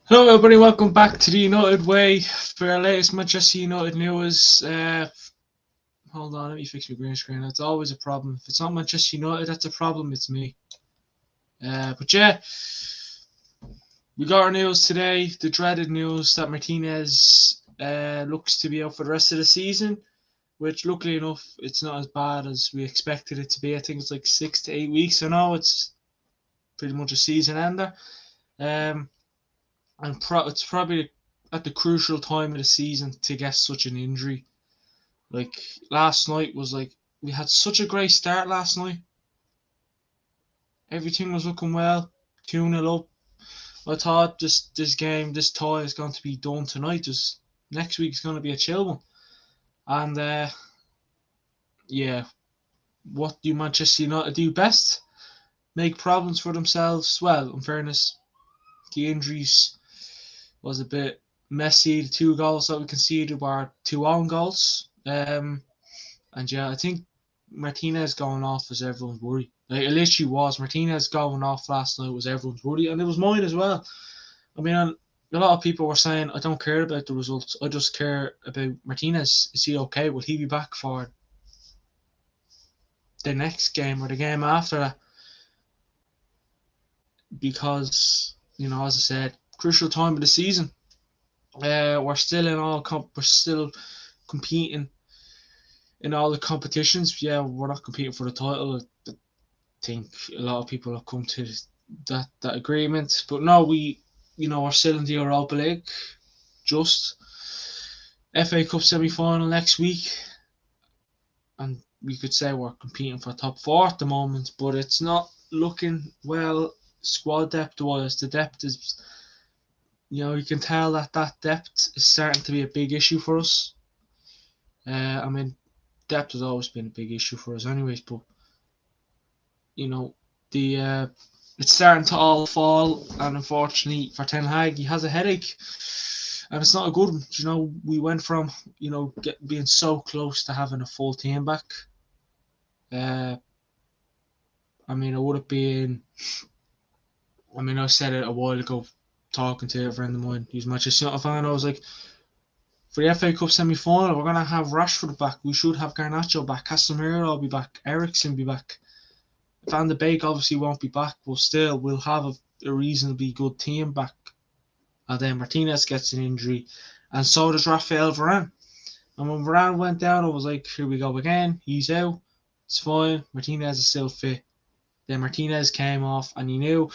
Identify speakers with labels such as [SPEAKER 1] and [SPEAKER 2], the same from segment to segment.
[SPEAKER 1] Hello everybody, welcome back to the United Way for our latest Manchester United news. Hold on, let me fix my green screen. It's always a problem. If it's not Manchester United, that's a problem, it's me. But yeah, we got our news today, the dreaded news that Martinez looks to be out for the rest of the season, which luckily enough, it's not as bad as we expected it to be. I think it's like 6 to 8 weeks. I know it's pretty much a season ender. Um, and it's probably at the crucial time of the season to get such an injury. Like last night was like we had such a great start last night. Everything was looking well, 2-0 up. I thought this tie is going to be done tonight. Just next week's going to be a chill one. And yeah, what do Manchester United do best? Make problems for themselves. Well, in fairness, the injuries was a bit messy. The 2 goals that we conceded were 2 own goals. And yeah, I think Martinez going off was everyone's worry. Like it literally was. Martinez going off last night was everyone's worry, and it was mine as well. I mean, a lot of people were saying I don't care about the results. I just care about Martinez. Is he okay? Will he be back for the next game or the game after that? Because as I said, crucial time of the season. We're still in all we're still competing in all the competitions. Yeah, we're not competing for the title. I think a lot of people have come to that agreement. But no, we're still in the Europa League. Just FA Cup semi-final next week, and we could say we're competing for top four at the moment. But it's not looking well squad depth wise. The depth is, you can tell that depth is starting to be a big issue for us. I mean, depth has always been a big issue for us, anyways. But the it's starting to all fall, and unfortunately for Ten Hag, he has a headache, and it's not a good one. We went from being so close to having a full team back. I mean, it would have been. I mean, I said it a while ago, talking to a friend of mine who's a Manchester United fan. I was like, for the FA Cup semi-final, we're gonna have Rashford back. We should have Garnacho back. Casemiro will be back. Eriksen be back. Van de Beek obviously won't be back, but still we'll have a reasonably good team back. And then Martinez gets an injury, and so does Raphael Varane. And when Varane went down, I was like, here we go again. He's out. It's fine. Martinez is still fit. Then Martinez came off, and you knew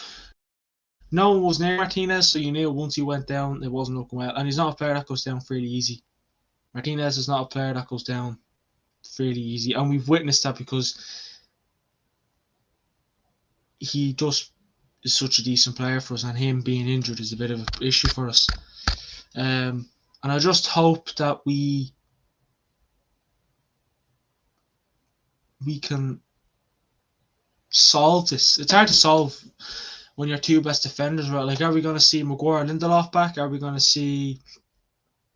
[SPEAKER 1] no one was near Martinez, so you knew once he went down, it wasn't looking well. And he's not a player that goes down fairly easy. Martinez is not a player that goes down fairly easy, and we've witnessed that because he just is such a decent player for us, and him being injured is a bit of an issue for us. And I just hope that we can solve this. It's hard to solve when your two best defenders are out. Like, are we going to see Maguire Lindelof back? Are we going to see,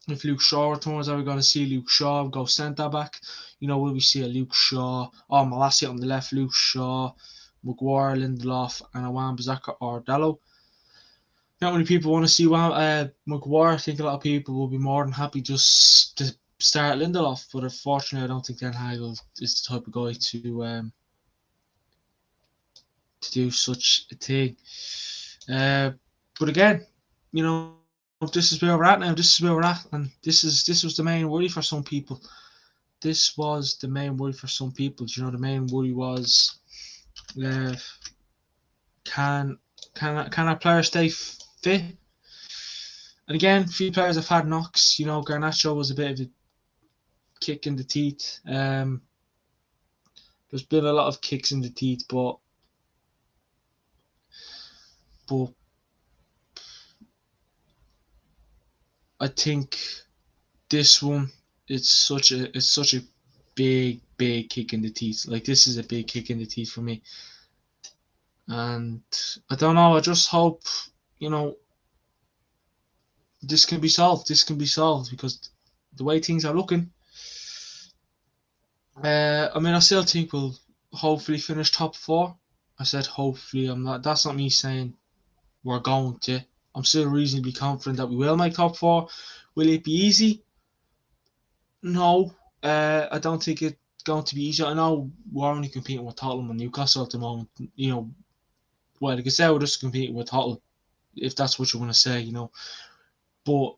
[SPEAKER 1] if Luke Shaw returns, are we going to see Luke Shaw go centre back? Will we see a Luke Shaw, Malacia on the left, Luke Shaw, Maguire, Lindelof, and a Wan-Bissaka or Dallo? Not many people want to see Maguire. I think a lot of people will be more than happy just to start Lindelof, but unfortunately, I don't think Ten Hag is the type of guy to do such a thing. But again, this is where we're at now. This is where we're at, and this was the main worry for some people. This was the main worry for some people. The main worry was, can our players stay fit? And again, a few players have had knocks. Garnacho was a bit of a kick in the teeth. There's been a lot of kicks in the teeth, but I think this one it's such a big kick in the teeth. Like, this is a big kick in the teeth for me. And I don't know, I just hope, this can be solved. This can be solved because the way things are looking, I mean, I still think we'll hopefully finish top four. I said hopefully. That's not me saying we're going to. I'm still reasonably confident that we will make top four. Will it be easy? No, I don't think it's going to be easy. I know we're only competing with Tottenham and Newcastle at the moment. Well, like I said, we're just competing with Tottenham, if that's what you want to say. But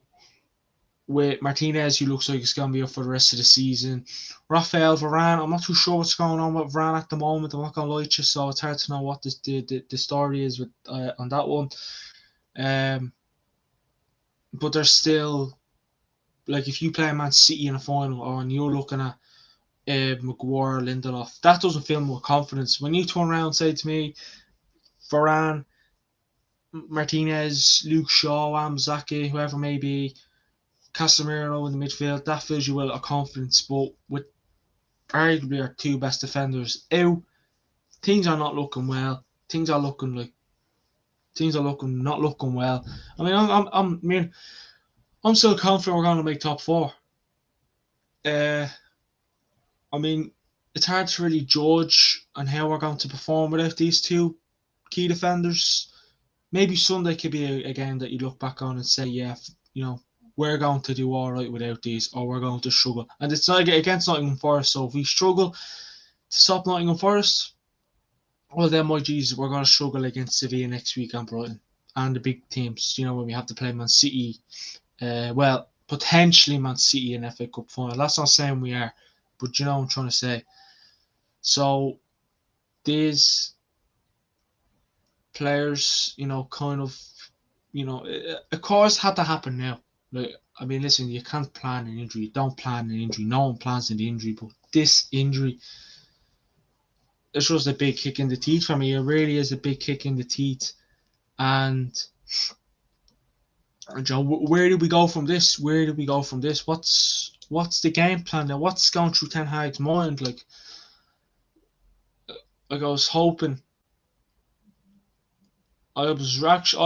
[SPEAKER 1] with Martinez, who looks like he's going to be up for the rest of the season. Raphael Varane, I'm not too sure what's going on with Varane at the moment. I'm not going to lie to you, so it's hard to know what the story is with on that one. But there's still, like, if you play Man City in a final, or and you're looking at Maguire, Lindelof, that doesn't fill me with confidence. When you turn around and say to me, Varane, Martinez, Luke Shaw, Amzaki, whoever may be, Casemiro in the midfield, that fills you with a lot of confidence. But with arguably our two best defenders out, things are not looking well. Things are not looking well. I mean, I'm still confident we're going to make top four. I mean, it's hard to really judge on how we're going to perform without these two key defenders. Maybe Sunday could be a game that you look back on and say, yeah, we're going to do all right without these, or we're going to struggle. And it's not against Nottingham Forest, so if we struggle to stop Nottingham Forest, well then, my Jesus, we're going to struggle against Sevilla next week and Brighton and the big teams. When we have to play Man City, potentially Man City in FA Cup final. That's not saying we are, but you know what I'm trying to say. So these players, kind of, of course, had to happen now. Like, I mean, listen, you can't plan an injury. You don't plan an injury. No one plans an injury, but this injury, it's just a big kick in the teeth for me. It really is a big kick in the teeth. And where do we go from this? What's the game plan now? What's going through Ten Hag's mind? Like I was hoping. I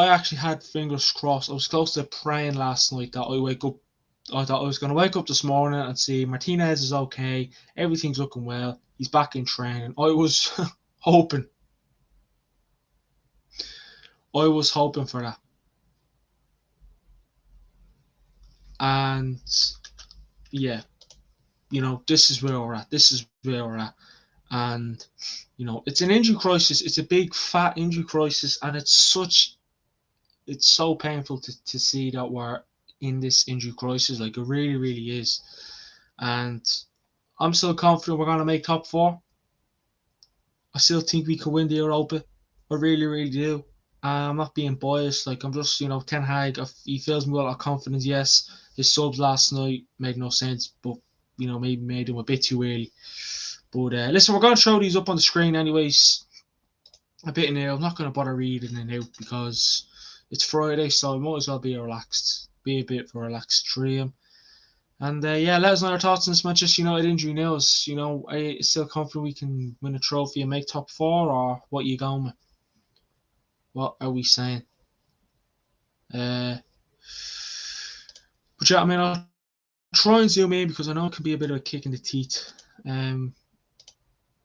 [SPEAKER 1] actually had fingers crossed. I was close to praying last night that I thought I was going to wake up this morning and see Martinez is okay. Everything's looking well. He's back in training. I was hoping. For that. And yeah, this is where we're at. And it's an injury crisis. It's a big fat injury crisis, and it's so painful to see that we're in this injury crisis. Like, it really, really is. And I'm still confident we're going to make top four. I still think we could win the Europa. I really, really do. I'm not being biased. Like, I'm just, Ten Hag, he fills me with a lot of confidence. Yes, his subs last night made no sense, but, maybe made him a bit too early. But listen, we're going to throw these up on the screen anyways. A bit now. I'm not going to bother reading it out because it's Friday, so it might as well be a bit of a relaxed stream. And let us know your thoughts on this Manchester United injury news. Are you still confident we can win a trophy and make top four, or what are you going with? What are we saying? But yeah, I mean, I'll try and zoom in because I know it can be a bit of a kick in the teeth.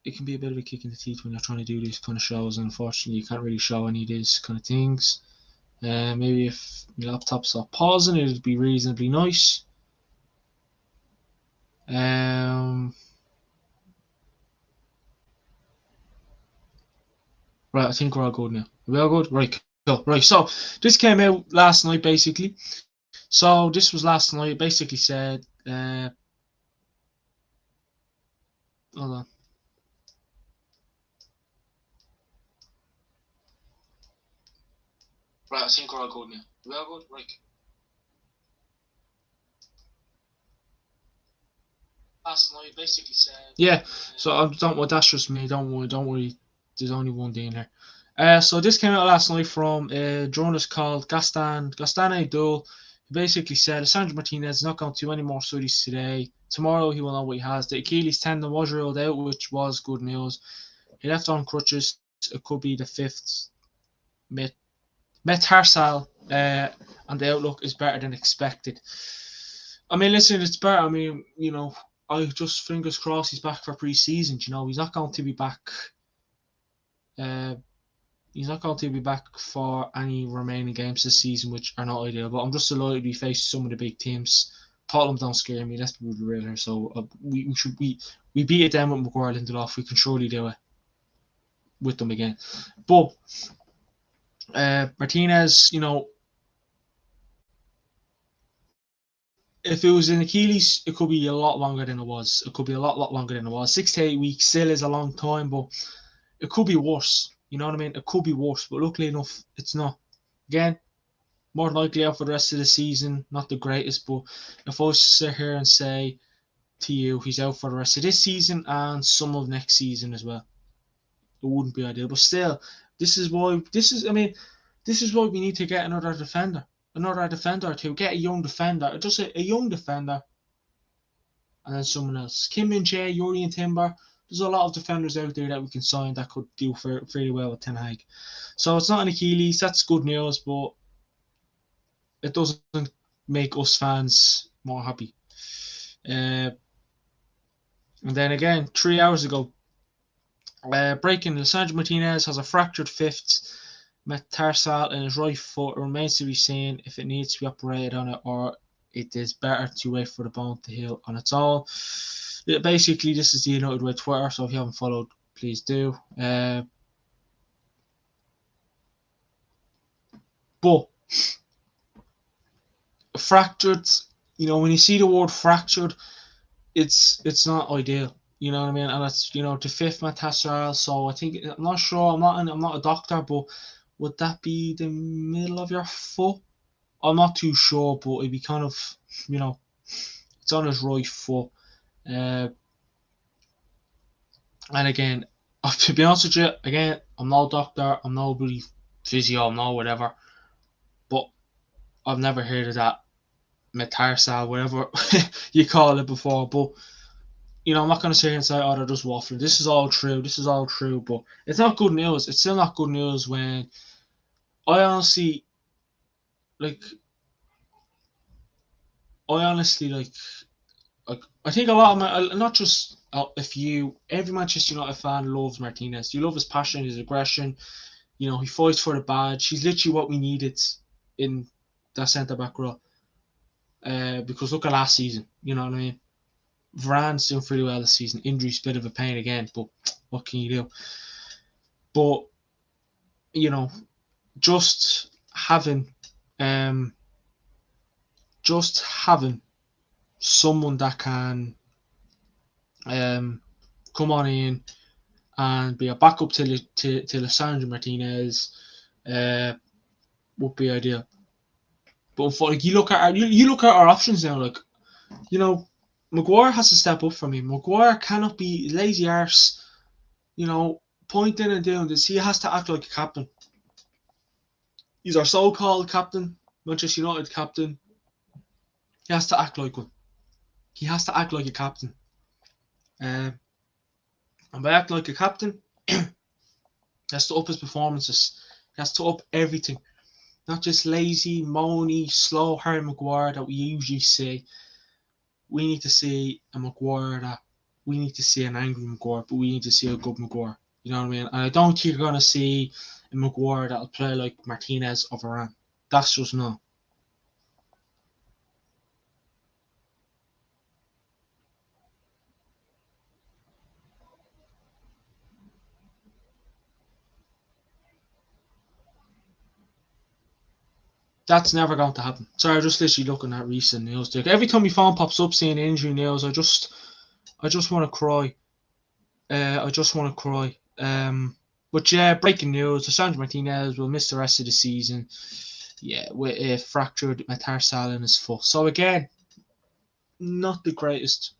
[SPEAKER 1] It can be a bit of a kick in the teeth when you're trying to do these kind of shows, and unfortunately you can't really show any of these kind of things. Maybe if my laptop stopped pausing, it would be reasonably nice. Right, I think we're all good now. Are we all good? Right, cool. Right, so this came out last night, basically. So this was last night. It basically said, hold on. Right, I think we're all good now. Are we all good? Right. Last night basically said. Yeah, so that's just me. Don't worry. There's only one day in here. So this came out last night from a journalist called Gastane Dul. He basically said Sandro Martinez is not going to do any more studies today. Tomorrow he will know what he has. The Achilles tendon was ruled out, which was good news. He left on crutches. It could be the fifth metatarsal, and the outlook is better than expected. I mean, listen, it's better. I mean, I just fingers crossed he's back for pre-season. He's not going to be back. He's not going to be back for any remaining games this season, which are not ideal. But I'm just delighted we faced some of the big teams. Tottenham don't scare me. Let's be real here. So we beat it down with Maguire Lindelof. We can surely do it with them again. But Martinez, if it was an Achilles, it could be a lot longer than it was. It could be a lot longer than it was. 6 to 8 weeks still is a long time, but it could be worse. You know what I mean? It could be worse, but luckily enough, it's not. Again, more likely out for the rest of the season. Not the greatest, but if I was to sit here and say to you, he's out for the rest of this season and some of next season as well, it wouldn't be ideal. But still, this is why we need to get another defender to get a young defender, just a young defender, and then someone else. Kim Min Jae, Yuri Timber. There's a lot of defenders out there that we can sign that could do fairly well with Ten Hag. So it's not an Achilles. That's good news, but it doesn't make us fans more happy. And then again, 3 hours ago, breaking, Lisandro Martinez has a fractured fifth metatarsal in his right foot. It remains to be seen if it needs to be operated on it or it is better to wait for the bone to heal on its own. Basically, this is the United Way Twitter, so if you haven't followed, please do. But fractured, when you see the word fractured, it's not ideal. You know what I mean? And it's the fifth metatarsal. So I think, I'm not sure. I'm not a doctor, but would that be the middle of your foot? I'm not too sure, but it'd be kind of, it's on his right foot. And again, to be honest with you, again, I'm no doctor, I'm no really physio, I'm no whatever, but I've never heard of that metatarsal, whatever you call it before. But I'm not going to sit here and say, they're just waffling. This is all true, but it's not good news. It's still not good news when I honestly like. I think a lot of not just every Manchester United fan loves Martinez. You love his passion, his aggression. He fights for the badge. He's literally what we needed in that centre back role. Because look at last season. You know what I mean? Varane's doing pretty well this season. Injury's a bit of a pain again, but what can you do? But just having someone that can come on in and be a backup to Lisandro Martinez would be ideal. But for you look at our options now, Maguire has to step up for me. Maguire cannot be lazy arse, pointing and doing this. He has to act like a captain. He's our so-called captain, Manchester United captain. He has to act like one. He has to act like a captain. And by acting like a captain, he has to up his performances. He has to up everything. Not just lazy, moany, slow Harry Maguire that we usually see. We need to see a Maguire that we need to see an angry Maguire, but we need to see a good Maguire. You know what I mean? And I don't think you're going to see a Maguire that'll play like Martinez or Varane. That's just not. That's never going to happen. Sorry, I'm just literally looking at recent news. Every time my phone pops up seeing injury news, I just want to cry. But yeah, breaking news: Lisandro Martinez will miss the rest of the season. Yeah, with a fractured metatarsal in his foot. So again, not the greatest.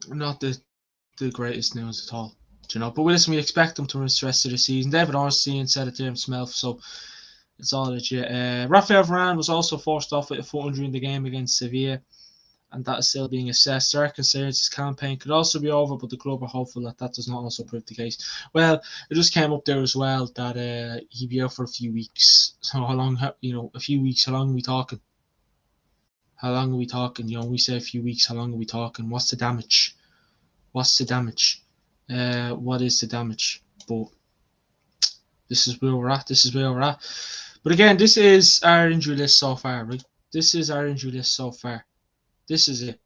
[SPEAKER 1] Not the greatest news at all. But listen, we expect him to miss the rest of the season. David Ornstein said it there himself, so it's all legit. Rafael Varane was also forced off with a foot injury in the game against Sevilla, and that is still being assessed. There are concerns his campaign could also be over, but the club are hopeful that does not also prove the case. Well, it just came up there as well that he'd be out for a few weeks. So how long? A few weeks. How long are we talking? How long are we talking? We say a few weeks. How long are we talking? What's the damage? what is the damage. But this is where we're at. This is where we're at. But again, this is our injury list so far, right? This is our injury list so far. This is it.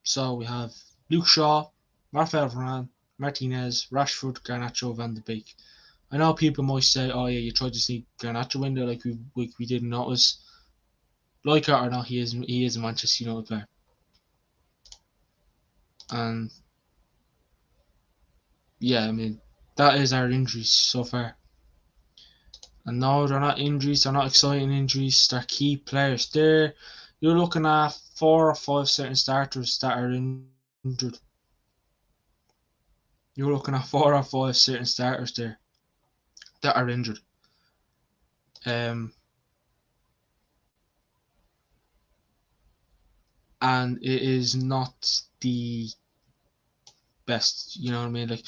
[SPEAKER 1] So we have Luke Shaw, Rafael Varane, Martinez, Rashford, Garnacho, Van de Beek. I know people might say, "Oh yeah, you tried to sneak Garnacho in there like we didn't notice." Like it or not, he is a Manchester United player, and yeah, I mean that is our injuries so far. And no, they're not injuries. They're not exciting injuries. They're key players. You're looking at 4 or 5 certain starters that are injured. You're looking at 4 or 5 certain starters there that are injured. Um, and it is not the best. You know what I mean? Like,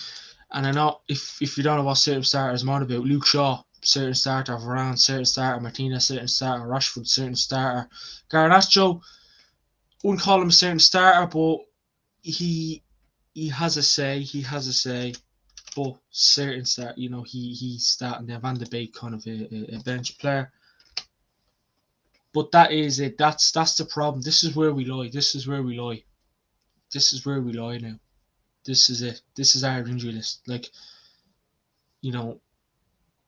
[SPEAKER 1] and I know if you don't know what certain starters I'm on about, Luke Shaw, certain starter, Varane, certain starter, Martinez, certain starter, Rashford, certain starter, Garnacho, wouldn't call him a certain starter, but he he has a say. He has a say. But certain start, he's starting there. Van de Beek kind of a bench player. But that is it. That's the problem. This is where we lie. This is where we lie. This is where we lie now. This is it. This is our injury list. Like, you know,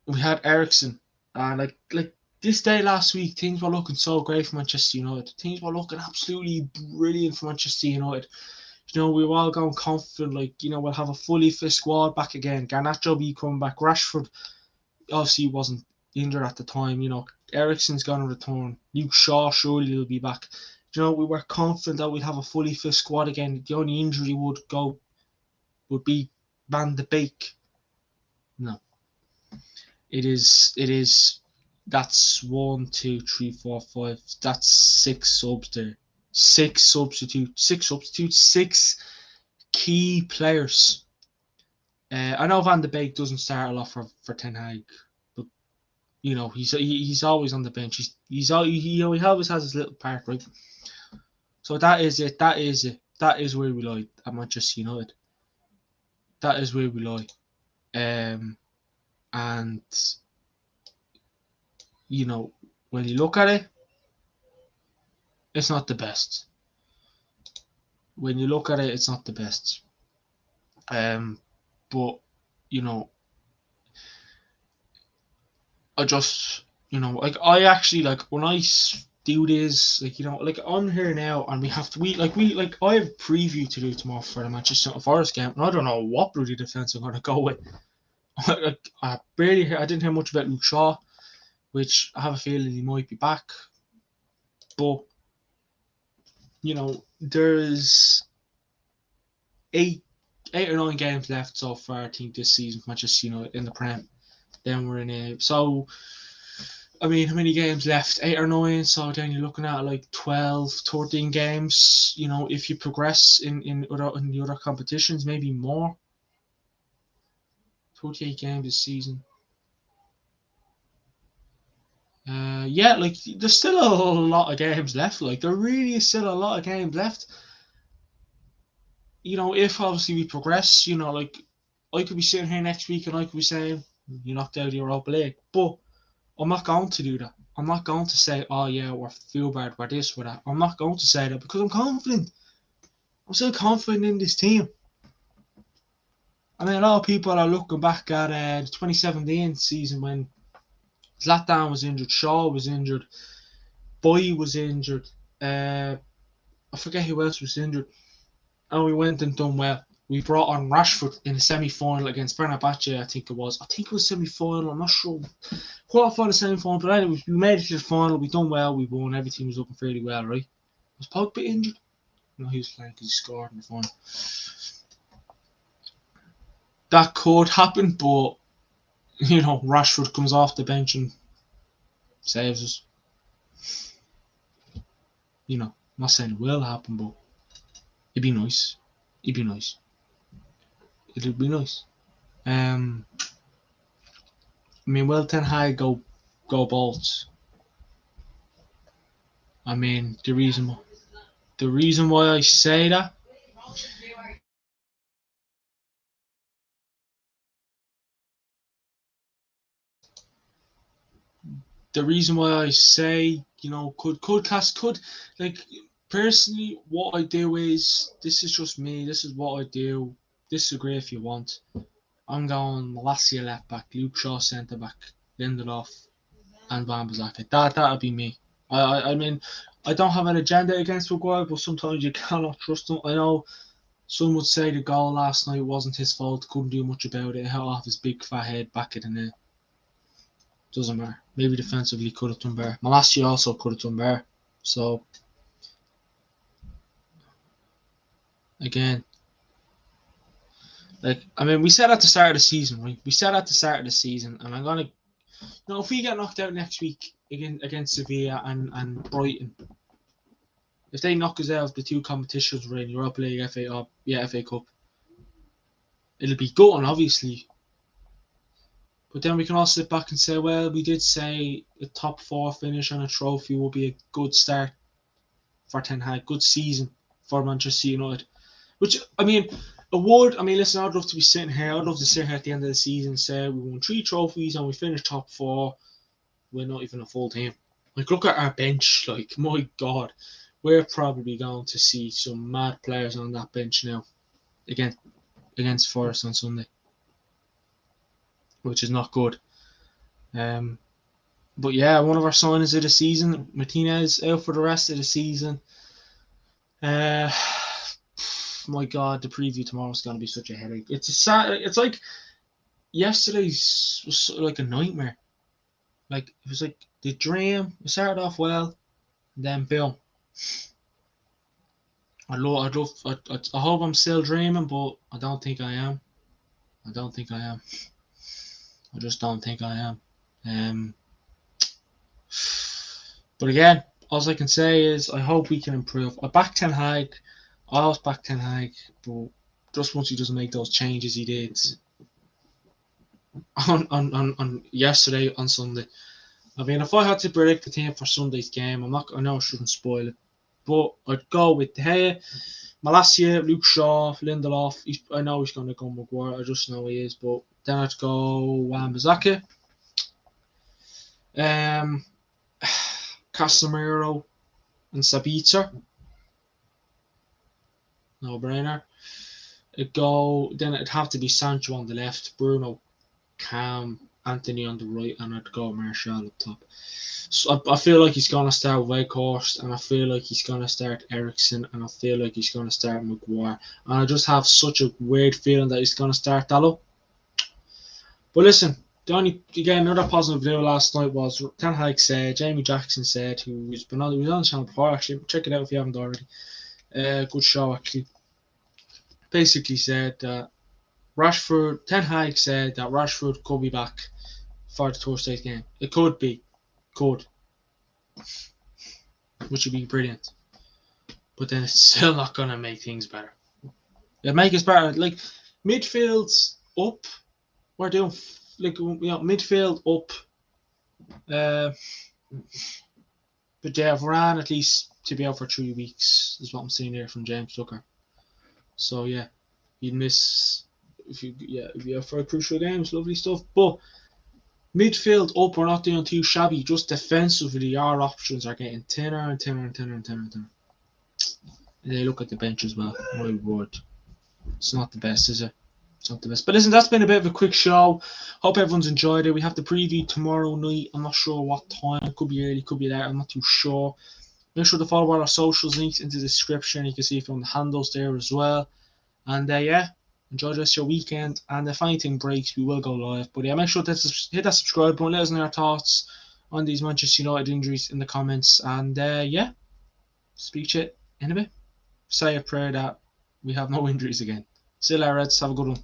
[SPEAKER 1] we had Ericsson, and like this day last week, things were looking so great for Manchester United. Things were looking absolutely brilliant for Manchester United. We were all going confident, like, we'll have a fully fit squad back again. Garnacho be coming back. Rashford obviously wasn't injured at the time. Ericsson's going to return. Luke Shaw surely will be back. We were confident that we'd have a fully fit squad again. The only injury would be Van de Beek. No, it is. That's 1, 2, 3, 4, 5. That's 6 subs there. Six substitutes. 6 key players. I know Van de Beek doesn't start a lot for Ten Hag, but he's always on the bench. He always has his little part, right? So that is it. That is it. That is where we lie at Manchester United. That is where we lie. And when you look at it, it's not the best. When you look at it, it's not the best. But you know, I just like I actually like when I do this, like like I'm here now, and we I have a preview to do tomorrow for the Manchester Forest game, and I don't know what bloody defense I'm gonna go with. I didn't hear much about Luke Shaw, which I have a feeling he might be back, but there's eight or nine games left so far. I think this season for Manchester United in the Prem. Then we're in a so. I mean, how many games left? 8 or 9. So then you're looking at like 12, 13 games. If you progress in the other competitions, maybe more. 28 games this season. Yeah, like there's still a lot of games left. Like there really is still a lot of games left. If obviously we progress, like I could be sitting here next week and I could be saying you knocked out the Europa League, but I'm not going to do that. I'm not going to say, oh yeah, we're feel bad, we're this, we're that. I'm not going to say that because I'm confident. I'm still confident in this team. I mean, a lot of people are looking back at the 2017 season when Zlatan was injured, Shaw was injured, Boy was injured. I forget who else was injured. And we went and done well. We brought on Rashford in the semi-final against Fenerbahce, I think it was. I think it was semi-final, I'm not sure. Quarter-final, semi-final, but anyway, we made it to the final, we done well, we won, everything was looking fairly well, right? Was Pogba injured? No, he was playing because he scored in the final. That could happen, but, Rashford comes off the bench and saves us. I'm not saying it will happen, but it'd be nice. It'd be nice. It'd be nice. I mean, will Ten Hag go bolts? I mean, the reason why I say that the reason why I say, could like personally, what I do is this is just me. This is what I do. Disagree if you want. I'm going Malacia left back, Luke Shaw centre back, Lindelof, and Van Bissaka. That'll be me. I mean, I don't have an agenda against Maguire, but sometimes you cannot trust him. I know some would say the goal last night wasn't his fault. Couldn't do much about it. Held off his big fat head back at the net. Doesn't matter. Maybe defensively could have done better. Malacia also could have done better. So again, we said at the start of the season, right? We said at the start of the season, and I'm gonna, if we get knocked out next week against Sevilla and Brighton, if they knock us out of the two competitions we're in, Europa League, FA Cup, it'll be gutting, obviously. But then we can also sit back and say, well, we did say a top 4 finish on a trophy will be a good start for Ten Hag, good season for Manchester United. Which, listen, I'd love to be sitting here. I'd love to sit here at the end of the season and say we won 3 trophies and we finished top 4. We're not even a full team. Like, look at our bench. Like, my God, we're probably going to see some mad players on that bench now. Against Forest on Sunday, which is not good. But yeah, one of our signings of the season, Martinez, out for the rest of the season. My God, the preview tomorrow is going to be such a headache. It's like yesterday's was sort of like a nightmare. Like, it was like the dream. It started off well, and then boom. I hope I'm still dreaming, but I don't think I am. I just don't think I am. But again, all I can say is I hope we can improve. I back Ten Hag. I always back Ten Hag, but just once he doesn't make those changes he did on yesterday, on Sunday. I mean, if I had to predict the team for Sunday's game, I know I shouldn't spoil it, but I'd go with De Gea, Malacia, Luke Shaw, Lindelof. I know he's going to go Maguire. I just know he is, but then I'd go Wan Bissaka. Casemiro and Sabitzer. No brainer. It'd have to be Sancho on the left, Bruno, Cam, Anthony on the right, and I'd go Martial up top. So I feel like he's gonna start Weghorst, and I feel like he's gonna start Eriksen, and I feel like he's gonna start Maguire, and I just have such a weird feeling that he's gonna start Dallo. But listen, another positive video last night was Ten Hag said, Jamie Jackson said, he was on the channel before, actually, check it out if you haven't already. Good show, actually. Basically said that Ten Hag said that Rashford could be back for the Thursday game. It could be. Which would be brilliant. But then it's still not going to make things better. It'll make us better. Like, midfield's up. We're doing, midfield up. But yeah, Varane at least to be out for 3 weeks is what I'm seeing here from James Tucker. So yeah, you'd miss if you have for crucial games, lovely stuff. But midfield up, we're not doing too shabby. Just defensively, our options are getting thinner and thinner and thinner and thinner and thinner. And they look at the bench as well. My word, it's not the best, is it? It's not the best. But listen, that's been a bit of a quick show. Hope everyone's enjoyed it. We have the preview tomorrow night. I'm not sure what time. Could be early, could be late. I'm not too sure. Make sure to follow our socials, links in the description. You can see from the handles there as well. And yeah, enjoy the rest of your weekend. And if anything breaks, we will go live. But yeah, make sure to hit that subscribe button. Let us know your thoughts on these Manchester United injuries in the comments. And yeah, speak to you in a bit. Say a prayer that we have no injuries again. See you later, Reds. Have a good one.